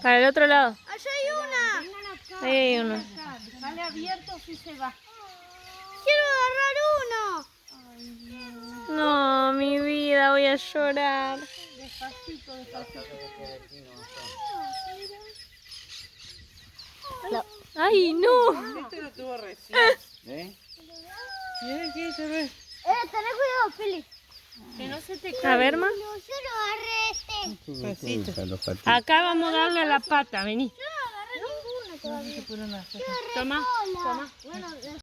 Para el otro lado. Allá hay una. Ahí hay uno. Sale abierto si se va. Quiero agarrar uno. No, mi vida, voy a llorar. Despacito, despacito. Ay, no. Este lo tuvo recién. ¿Eh? Miren que se ve. Tenés cuidado, Feli. Que no se te A caiga. ver, ma. Yo lo agarré este. Pasito. Acá vamos a darle a la pata, vení. Yo no agarré ninguno todavía. Se pone una Toma, Hola. toma. Bueno,